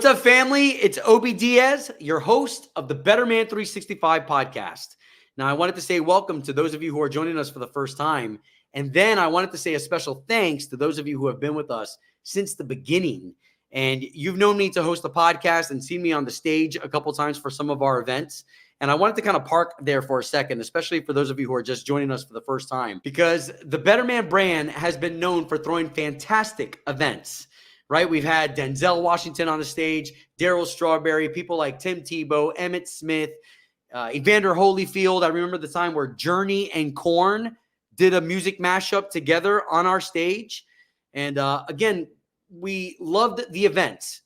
What's up, family? It's Obi Diaz, your host of the BetterMan 365 podcast. Now, I wanted to say welcome to those of you who are joining us for the first time. And then I wanted to say a special thanks to those of you who have been with us since the beginning. And you've known me to host the podcast and seen me on the stage a couple times for some of our events. And I wanted to kind of park there for a second, especially for those of you who are just joining us for the first time, because the BetterMan brand has been known for throwing fantastic events, right? We've had Denzel Washington on the stage, Daryl Strawberry, people like Tim Tebow, Emmett Smith, Evander Holyfield. I remember the time where Journey and Korn did a music mashup together on our stage. And again, we loved the events.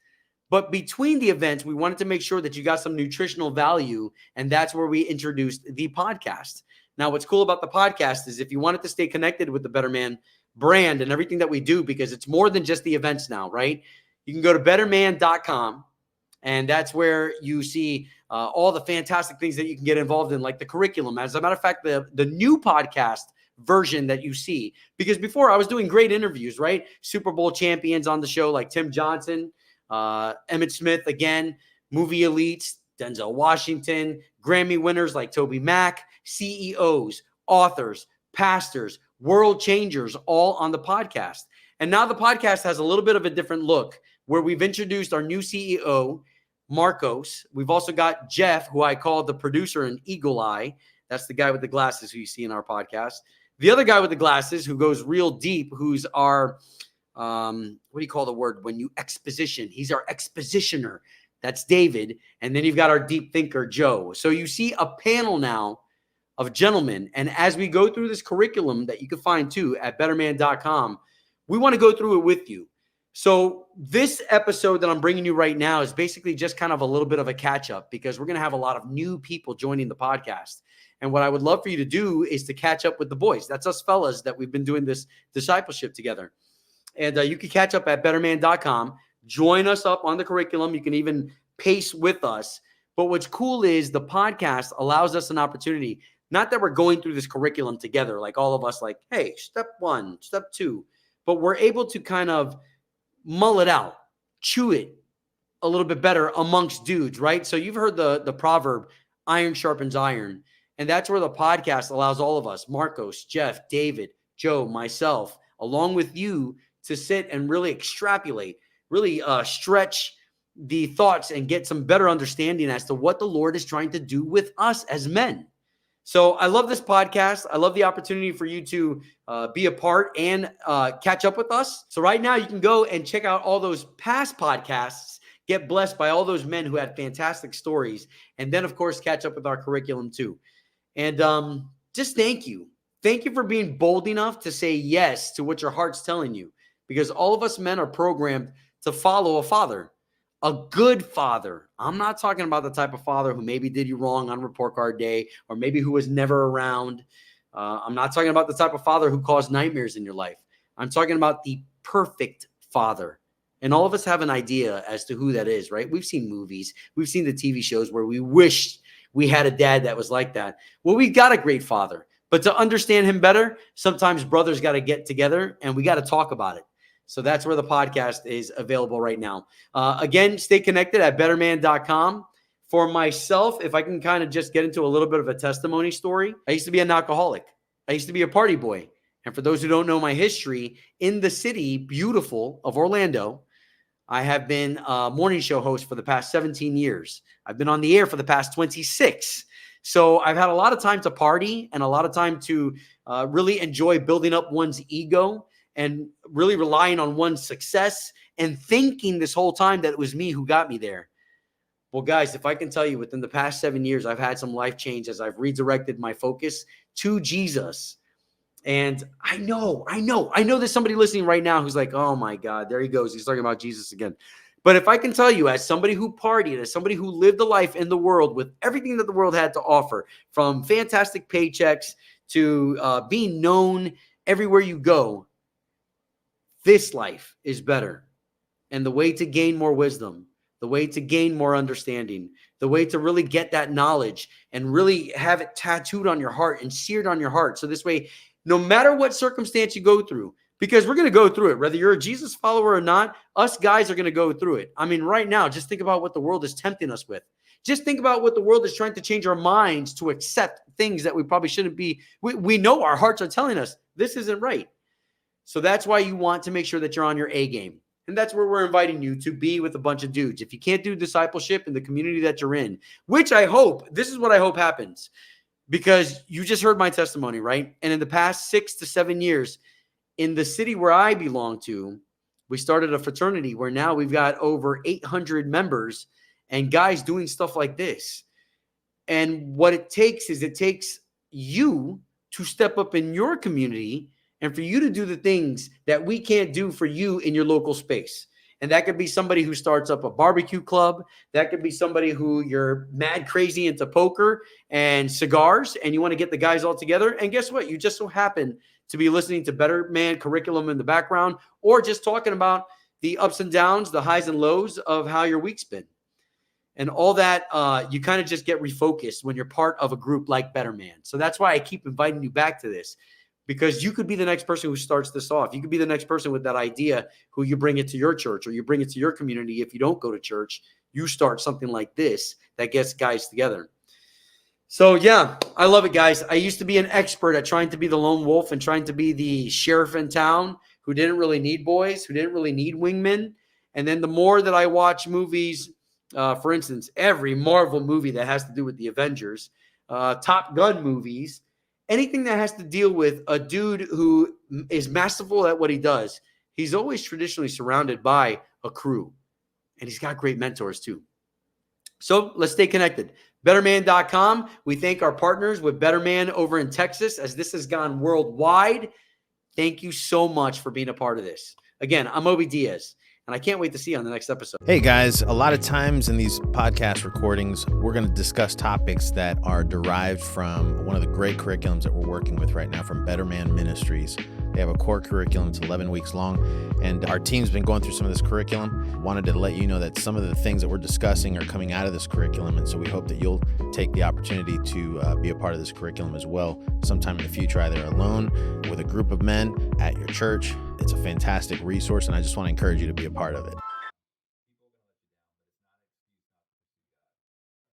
But between the events, we wanted to make sure that you got some nutritional value, and that's where we introduced the podcast. Now, what's cool about the podcast is if you wanted to stay connected with the BetterMan brand and everything that we do, because it's more than just the events now, right? You can go to betterman.com, and that's where you see all the fantastic things that you can get involved in, like the curriculum. As a matter of fact, the new podcast version that you see, because before I was doing great interviews, right? Super Bowl champions on the show like Tim Johnson, Emmett Smith, again, movie elites, Denzel Washington, Grammy winners like Toby Mac, CEOs, authors, pastors, world changers, all on the podcast. And now the podcast has a little bit of a different look, where we've introduced our new CEO, Marcos. We've also got Jeff, who I call the producer and eagle eye. That's the guy with the glasses who you see in our podcast. The other guy with the glasses who goes real deep, who's our what do you call the word when you exposition? He's our expositioner. That's David. And then you've got our deep thinker, Joe. So you see a panel now of gentlemen. And as we go through this curriculum that you can find too at betterman.com, we want to go through it with you. So this episode that I'm bringing you right now is basically just kind of a little bit of a catch up, because we're going to have a lot of new people joining the podcast. And what I would love for you to do is to catch up with the boys. That's us fellas that we've been doing this discipleship together. And you can catch up at betterman.com. Join us up on the curriculum. You can even pace with us. But what's cool is the podcast allows us an opportunity, not that we're going through this curriculum together, like all of us, like, hey, step 1, step 2, but we're able to kind of mull it out, chew it a little bit better amongst dudes, right? So you've heard the proverb, iron sharpens iron. And that's where the podcast allows all of us, Marcos, Jeff, David, Joe, myself, along with you, to sit and really extrapolate, really stretch the thoughts and get some better understanding as to what the Lord is trying to do with us as men. So I love this podcast. I love the opportunity for you to be a part and catch up with us. So right now you can go and check out all those past podcasts, get blessed by all those men who had fantastic stories, and then, of course, catch up with our curriculum too. And just thank you. Thank you for being bold enough to say yes to what your heart's telling you, because all of us men are programmed to follow a father, a good father. I'm not talking about the type of father who maybe did you wrong on report card day, or maybe who was never around. I'm not talking about the type of father who caused nightmares in your life. I'm talking about the perfect father. And all of us have an idea as to who that is, right? We've seen movies. We've seen the TV shows where we wished we had a dad that was like that. Well, we've got a great father. But to understand him better, sometimes brothers got to get together and we got to talk about it. So that's where the podcast is available right now. Again, stay connected at betterman.com. For myself, if I can kind of just get into a little bit of a testimony story, I used to be an alcoholic. I used to be a party boy. And for those who don't know my history, in the city, beautiful, of Orlando, I have been a morning show host for the past 17 years. I've been on the air for the past 26. So I've had a lot of time to party and a lot of time to really enjoy building up one's ego and really relying on one's success and thinking this whole time that it was me who got me there. Well, guys, if I can tell you, within the past 7 years, I've had some life change as I've redirected my focus to Jesus. And I know there's somebody listening right now who's like, oh my God, there he goes. He's talking about Jesus again. But if I can tell you, as somebody who partied, as somebody who lived a life in the world with everything that the world had to offer, from fantastic paychecks to being known everywhere you go, this life is better. And the way to gain more wisdom, the way to gain more understanding, the way to really get that knowledge and really have it tattooed on your heart and seared on your heart. So this way, no matter what circumstance you go through, because we're going to go through it. Whether you're a Jesus follower or not, us guys are going to go through it. I mean, right now, just think about what the world is tempting us with. Just think about what the world is trying to change our minds to accept things that we probably shouldn't be. We know our hearts are telling us this isn't right. So that's why you want to make sure that you're on your A game. And that's where we're inviting you to be with a bunch of dudes. If you can't do discipleship in the community that you're in, which I hope, this is what I hope happens, because you just heard my testimony, right? And in the past 6 to 7 years, in the city where I belong to, we started a fraternity where now we've got over 800 members and guys doing stuff like this. And what it takes is you to step up in your community and for you to do the things that we can't do for you in your local space. And that could be somebody who starts up a barbecue club. That could be somebody who you're mad crazy into poker and cigars, and you want to get the guys all together. And guess what? You just so happen to be listening to BetterMan curriculum in the background, or just talking about the ups and downs, the highs and lows of how your week's been. And all that, you kind of just get refocused when you're part of a group like BetterMan. So that's why I keep inviting you back to this, because you could be the next person who starts this off. You could be the next person with that idea who you bring it to your church, or you bring it to your community. If you don't go to church, you start something like this that gets guys together. So, yeah, I love it, guys. I used to be an expert at trying to be the lone wolf and trying to be the sheriff in town who didn't really need boys, who didn't really need wingmen. And then the more that I watch movies, for instance, every Marvel movie that has to do with the Avengers, Top Gun movies, anything that has to deal with a dude who is masterful at what he does, he's always traditionally surrounded by a crew. And he's got great mentors too. So let's stay connected. BetterMan.com. We thank our partners with BetterMan over in Texas, as this has gone worldwide. Thank you so much for being a part of this. Again, I'm Obi Diaz, and I can't wait to see you on the next episode. Hey guys, a lot of times in these podcast recordings, we're going to discuss topics that are derived from one of the great curriculums that we're working with right now from BetterMan Ministries. They have a core curriculum. It's 11 weeks long, and our team's been going through some of this curriculum. Wanted to let you know that some of the things that we're discussing are coming out of this curriculum, and so we hope that you'll take the opportunity to be a part of this curriculum as well sometime in the future, either alone, with a group of men, at your church. It's a fantastic resource, and I just want to encourage you to be a part of it.